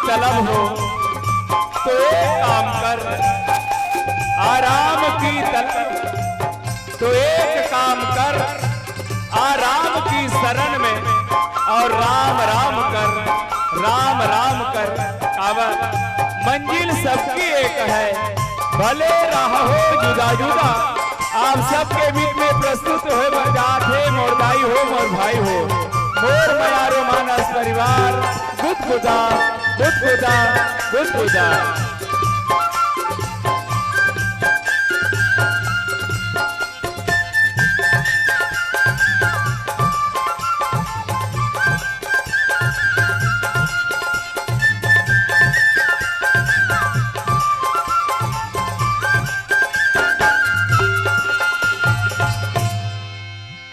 तलब हो तो एक काम कर, आराम की तलब तो एक काम कर, आराम की शरण में और राम राम कर, राम राम कर। कावत मंजिल सबकी एक है, भले राह हो जुदा जुदा, आप सबके बीच में प्रस्तुत हो बजात है, मोर दाई हो मोर भाई हो, मोर मयारो मानस परिवार गुदगुदा गुदगुदा गुदगुदा।